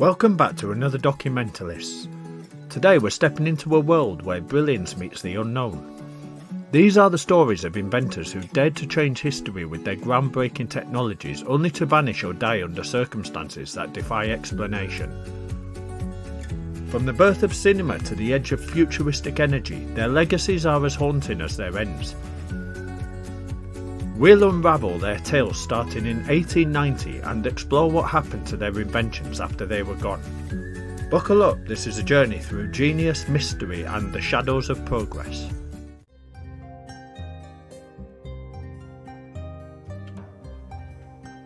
Welcome back to another Documentalists. Today we're stepping into a world where brilliance meets the unknown. These are the stories of inventors who dared to change history with their groundbreaking technologies only to vanish or die under circumstances that defy explanation. From the birth of cinema to the edge of futuristic energy, their legacies are as haunting as their ends. We'll unravel their tales starting in 1890 and explore what happened to their inventions after they were gone. Buckle up, this is a journey through genius, mystery and the shadows of progress.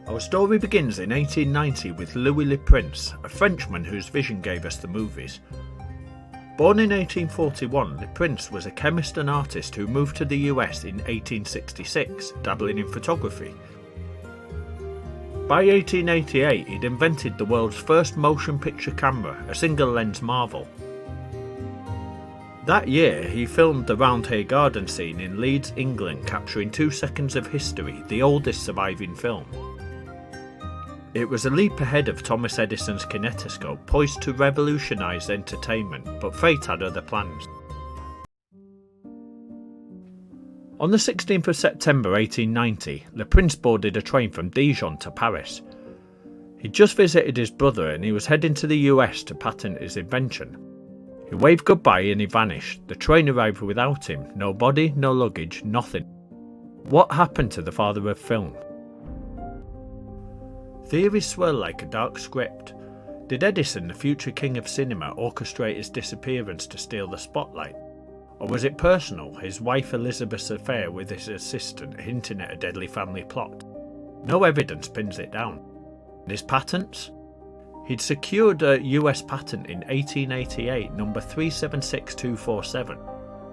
Our story begins in 1890 with Louis Le Prince, a Frenchman whose vision gave us the movies. Born in 1841, Le Prince was a chemist and artist who moved to the US in 1866, dabbling in photography. By 1888, he'd invented the world's first motion picture camera, a single-lens marvel. That year, he filmed the Roundhay Garden scene in Leeds, England, capturing 2 seconds of history, the oldest surviving film. It was a leap ahead of Thomas Edison's kinetoscope, poised to revolutionise entertainment, but fate had other plans. On the 16th of September 1890, Le Prince boarded a train from Dijon to Paris. He'd just visited his brother and he was heading to the US to patent his invention. He waved goodbye and he vanished. The train arrived without him, no body, no luggage, nothing. What happened to the father of film? Theories swirl like a dark script. Did Edison, the future king of cinema, orchestrate his disappearance to steal the spotlight? Or was it personal, his wife Elizabeth's affair with his assistant hinting at a deadly family plot? No evidence pins it down. His patents? He'd secured a US patent in 1888, number 376247.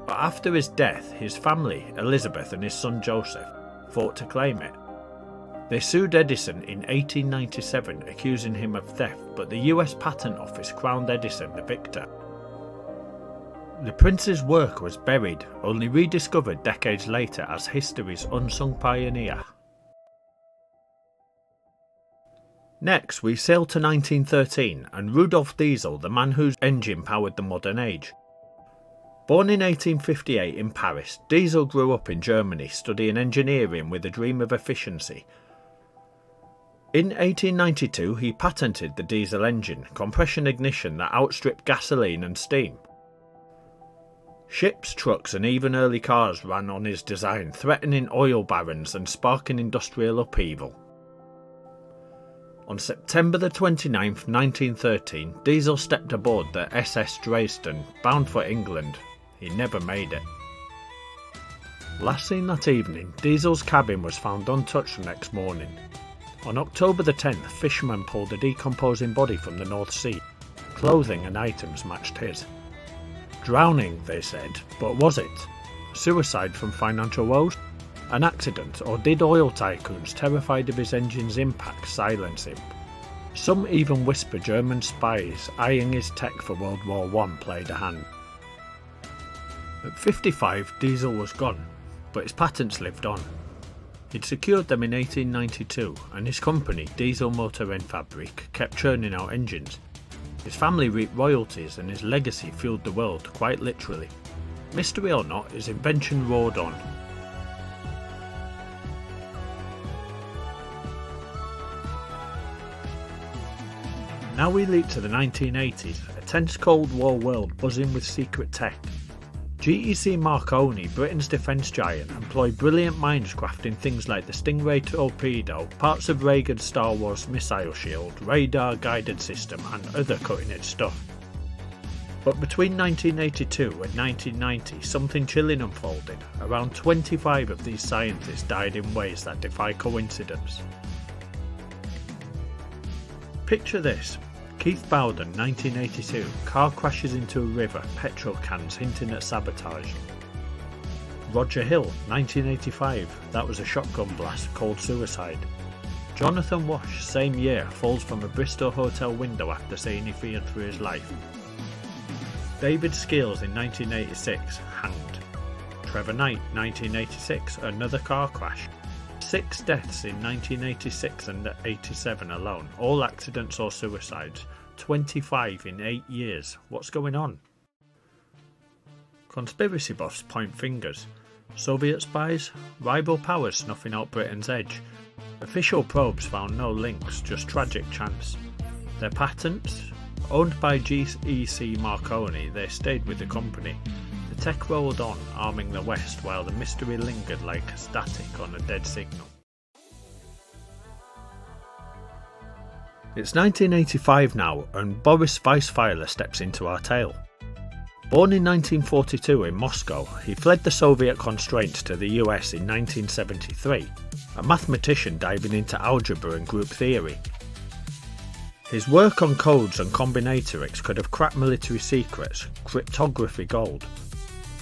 But after his death, his family, Elizabeth and his son Joseph, fought to claim it. They sued Edison in 1897, accusing him of theft, but the US Patent Office crowned Edison the victor. Le Prince's work was buried, only rediscovered decades later as history's unsung pioneer. Next, we sail to 1913 and Rudolf Diesel, the man whose engine powered the modern age. Born in 1858 in Paris, Diesel grew up in Germany, studying engineering with a dream of efficiency. In 1892, he patented the diesel engine, compression ignition that outstripped gasoline and steam. Ships, trucks and even early cars ran on his design, threatening oil barons and sparking industrial upheaval. On September the 29th, 1913, Diesel stepped aboard the SS Dresden, bound for England. He never made it. Last seen that evening, Diesel's cabin was found untouched the next morning. On October the 10th, fishermen pulled a decomposing body from the North Sea. Clothing and items matched his. Drowning, they said, but was it? Suicide from financial woes? An accident, or did oil tycoons, terrified of his engine's impact, silence him? Some even whisper German spies eyeing his tech for World War I played a hand. At 55, Diesel was gone, but his patents lived on. He'd secured them in 1892 and his company, Diesel Motorenfabrik, kept churning out engines. His family reaped royalties and his legacy fueled the world, quite literally. Mystery or not, his invention roared on. Now we leap to the 1980s, a tense Cold War world buzzing with secret tech. GEC-Marconi, Britain's defence giant, employed brilliant minds crafting things like the Stingray torpedo, parts of Reagan's Star Wars missile shield, radar guided system and other cutting edge stuff. But between 1982 and 1990 something chilling unfolded. Around 25 of these scientists died in ways that defy coincidence. Picture this. Keith Bowden, 1982, car crashes into a river, petrol cans hinting at sabotage. Roger Hill, 1985, that was a shotgun blast, cold suicide. Jonathan Wash, same year, falls from a Bristol hotel window after saying he feared for his life. David Skills in 1986, hanged. Trevor Knight, 1986, another car crash. 6 deaths in 1986 and 87 alone, all accidents or suicides. 25 in 8 years. What's going on? Conspiracy buffs point fingers. Soviet spies? Rival powers snuffing out Britain's edge? Official probes found no links, just tragic chance. Their patents? Owned by GEC-Marconi, they stayed with the company. The tech rolled on, arming the West, while the mystery lingered like static on a dead signal. It's 1985 now, and Boris Weisfeiler steps into our tale. Born in 1942 in Moscow, he fled the Soviet constraints to the US in 1973, a mathematician diving into algebra and group theory. His work on codes and combinatorics could have cracked military secrets, cryptography gold.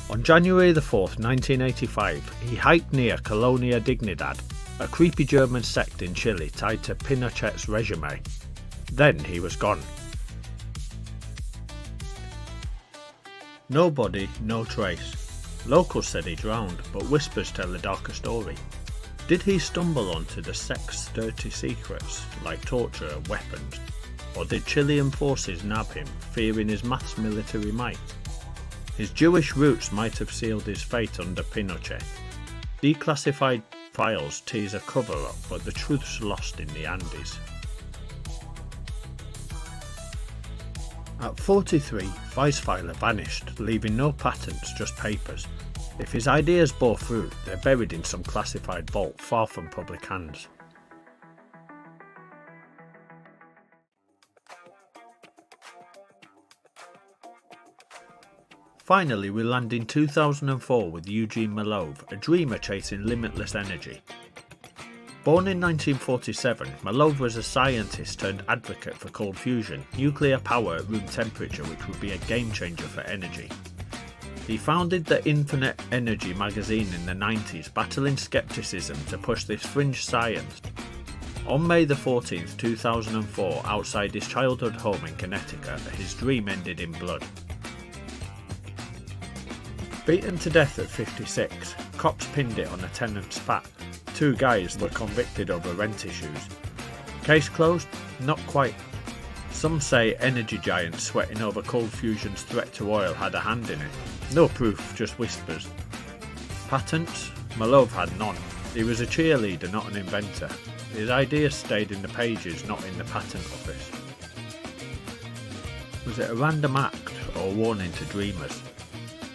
On January 4th, 1985, he hiked near Colonia Dignidad, a creepy German sect in Chile tied to Pinochet's regime. Then he was gone. No body, no trace. Locals said he drowned, but whispers tell a darker story. Did he stumble onto the sect's dirty secrets, like torture and weapons? Or did Chilean forces nab him, fearing his maths military might? His Jewish roots might have sealed his fate under Pinochet. Declassified files tease a cover-up, but the truth's lost in the Andes. At 43, Weisfeiler vanished, leaving no patents, just papers. If his ideas bore fruit, they're buried in some classified vault far from public hands. Finally, we land in 2004 with Eugene Mallove, a dreamer chasing limitless energy. Born in 1947, Mallove was a scientist turned advocate for cold fusion, nuclear power at room temperature, which would be a game changer for energy. He founded the Infinite Energy magazine in the 90s, battling skepticism to push this fringe science. On May 14, 2004, outside his childhood home in Connecticut, his dream ended in blood. Beaten to death at 56, cops pinned it on a tenant's fat. 2 guys were convicted over rent issues. Case closed? Not quite. Some say energy giants sweating over cold fusion's threat to oil had a hand in it. No proof, just whispers. Patents? Mallove had none. He was a cheerleader, not an inventor. His ideas stayed in the pages, not in the patent office. Was it a random act or a warning to dreamers?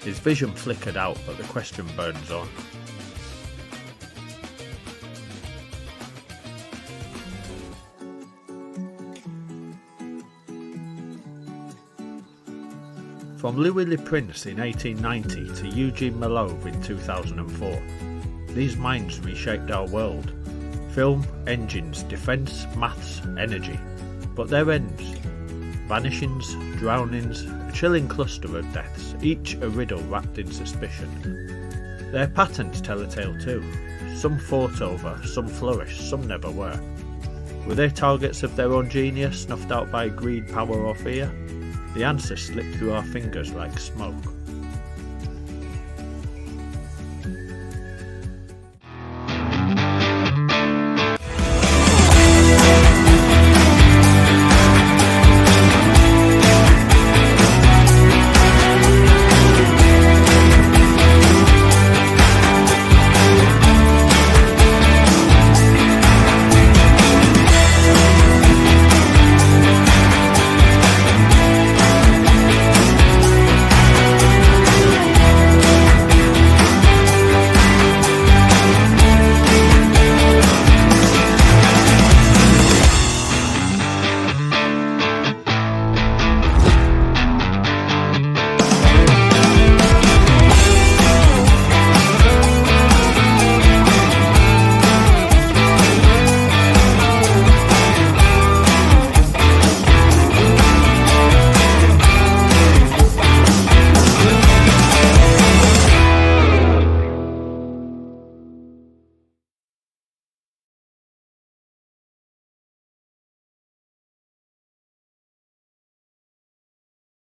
His vision flickered out, but the question burns on. From Louis Le Prince in 1890 to Eugene Mallove in 2004, these minds reshaped our world. Film, engines, defence, maths, energy. But their ends? Vanishings, drownings, a chilling cluster of deaths, each a riddle wrapped in suspicion. Their patents tell a tale too. Some fought over, some flourished, some never were. Were they targets of their own genius, snuffed out by greed, power or fear? The answer slipped through our fingers like smoke.